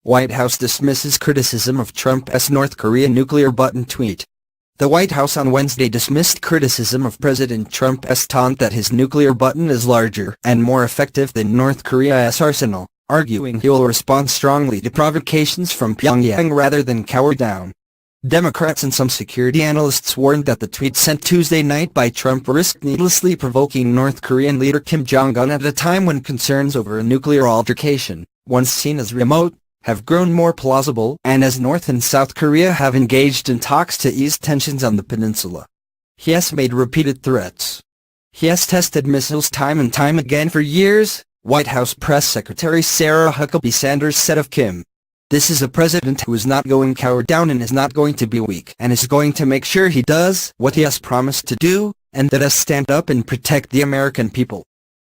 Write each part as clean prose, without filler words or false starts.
White House dismisses criticism of Trump's North Korea nuclear button tweet. The White House on Wednesday dismissed criticism of President Trump's taunt that his nuclear button is larger and more effective than North Korea's arsenal, arguing he will respond strongly to provocations from Pyongyang rather than cower down. Democrats and some security analysts warned that the tweet sent Tuesday night by Trump risked needlessly provoking North Korean leader Kim Jong Un at a time when concerns over a nuclear altercation, once seen as remote, have grown more plausible, and as North and South Korea have engaged in talks to ease tensions on the peninsula. He has made repeated threats. He has tested missiles time and time again for years, White House Press Secretary Sarah Huckabee Sanders said of Kim. This is a president who is not going to cower down and is not going to be weak and is going to make sure he does what he has promised to do, and that is stand up and protect the American people.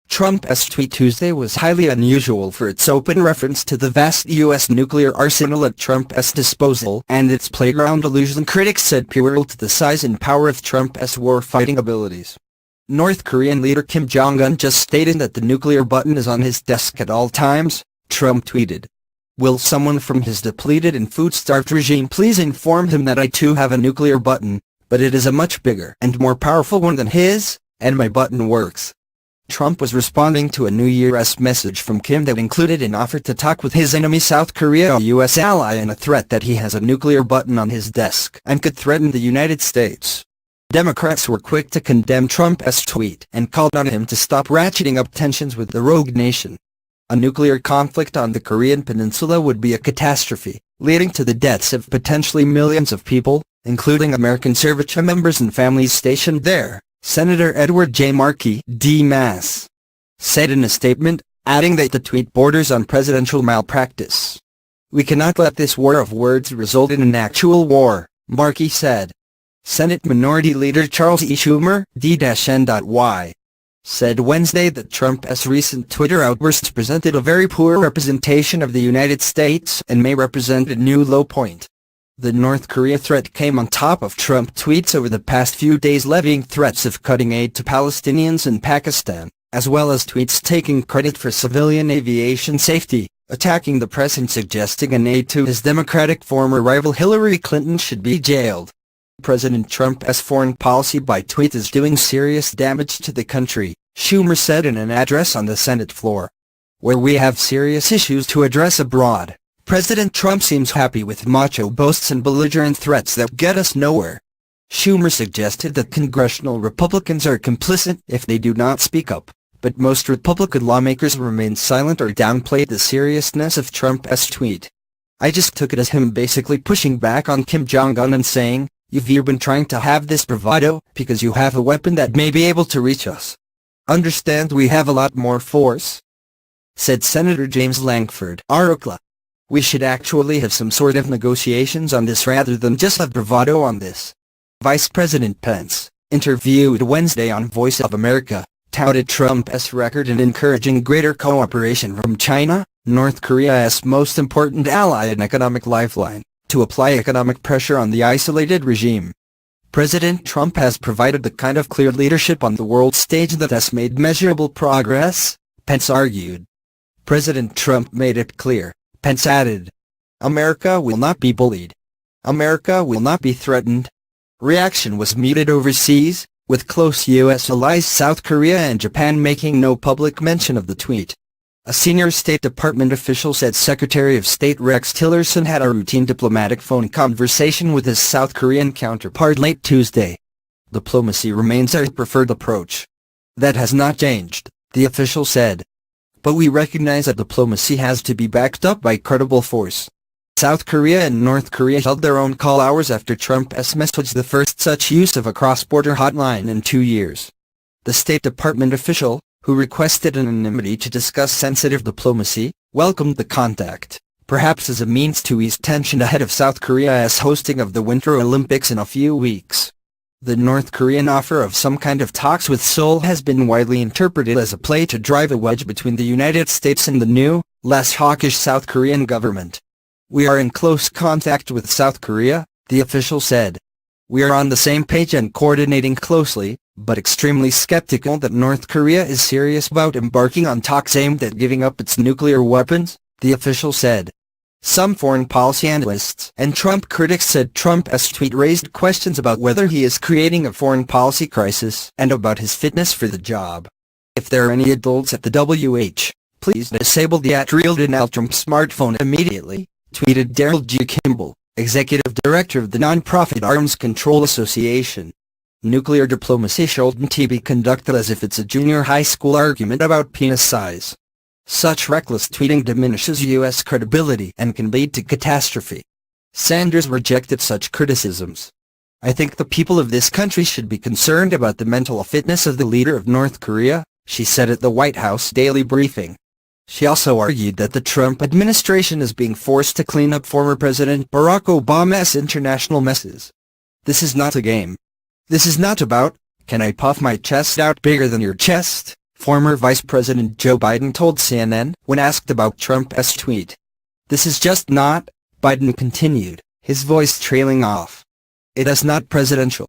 Trump's tweet Tuesday was highly unusual for its open reference to the vast U.S. nuclear arsenal at Trump's disposal and its playground illusion critics said puerile to the size and power of Trump's war-fighting abilities. North Korean leader Kim Jong Un just stated that the nuclear button is on his desk at all times, Trump tweeted. Will someone from his depleted and food-starved regime please inform him that I too have a nuclear button, but it is a much bigger and more powerful one than his, and my button works. Trump was responding to a New Year's message from Kim that included an offer to talk with his enemy South Korea, a U.S. ally, and a threat that he has a nuclear button on his desk and could threaten the United States. Democrats were quick to condemn Trump's tweet and called on him to stop ratcheting up tensions with the rogue nation. A nuclear conflict on the Korean peninsula would be a catastrophe, leading to the deaths of potentially millions of people, including American service members and families stationed there, Senator Edward J. Markey, D-Mass. said in a statement, adding that the tweet borders on presidential malpractice. We cannot let this war of words result in an actual war, Markey said. Senate Minority Leader Charles E. Schumer, D-N.Y. said Wednesday that Trump's recent Twitter outbursts presented a very poor representation of the United States and may represent a new low point. The North Korea threat came on top of Trump tweets over the past few days levying threats of cutting aid to Palestinians in Pakistan, as well as tweets taking credit for civilian aviation safety, attacking the press and suggesting an aide to his Democratic former rival Hillary Clinton should be jailed. President Trump's foreign policy by tweet is doing serious damage to the country, Schumer said in an address on the Senate floor. Where we have serious issues to address abroad, President Trump seems happy with macho boasts and belligerent threats that get us nowhere. Schumer suggested that congressional Republicans are complicit if they do not speak up, but most Republican lawmakers remain silent or downplayed the seriousness of Trump's tweet. I just took it as him basically pushing back on Kim Jong Un and saying, "You've been trying to have this bravado because you have a weapon that may be able to reach us. Understand we have a lot more force?" said Senator James Lankford, Oklahoma. We should actually have some sort of negotiations on this rather than just have bravado on this. Vice President Pence, interviewed Wednesday on Voice of America, touted Trump's record in encouraging greater cooperation from China, North Korea's most important ally and economic lifeline, to apply economic pressure on the isolated regime. President Trump has provided the kind of clear leadership on the world stage that has made measurable progress, Pence argued. President Trump made it clear, Pence added. America will not be bullied. America will not be threatened. Reaction was muted overseas, with close U.S. allies South Korea and Japan making no public mention of the tweet. A senior State Department official said Secretary of State Rex Tillerson had a routine diplomatic phone conversation with his South Korean counterpart late Tuesday. Diplomacy remains our preferred approach. That has not changed, the official said. But we recognize that diplomacy has to be backed up by credible force. South Korea and North Korea held their own call hours after Trump's message, the first such use of a cross-border hotline in 2 years. The State Department official, who requested anonymity to discuss sensitive diplomacy, welcomed the contact, perhaps as a means to ease tension ahead of South Korea's hosting of the Winter Olympics in a few weeks. The North Korean offer of some kind of talks with Seoul has been widely interpreted as a play to drive a wedge between the United States and the new, less hawkish South Korean government. We are in close contact with South Korea, the official said. We are on the same page and coordinating closely, but extremely skeptical that North Korea is serious about embarking on talks aimed at giving up its nuclear weapons, the official said. Some foreign policy analysts and Trump critics said Trump's tweet raised questions about whether he is creating a foreign policy crisis and about his fitness for the job. If there are any adults at the WH, please disable the @RealDonaldTrump smartphone immediately, tweeted Daryl G. Kimball, executive director of the nonprofit Arms Control Association. Nuclear diplomacy shouldn't be conducted as if it's a junior high school argument about penis size. Such reckless tweeting diminishes U.S. credibility and can lead to catastrophe. Sanders rejected such criticisms. I think the people of this country should be concerned about the mental fitness of the leader of North Korea, she said at the White House Daily Briefing. She also argued that the Trump administration is being forced to clean up former President Barack Obama's international messes. This is not a game. This is not about, can I puff my chest out bigger than your chest? Former Vice President Joe Biden told CNN when asked about Trump's tweet. This is just not, Biden continued, his voice trailing off. It is not presidential.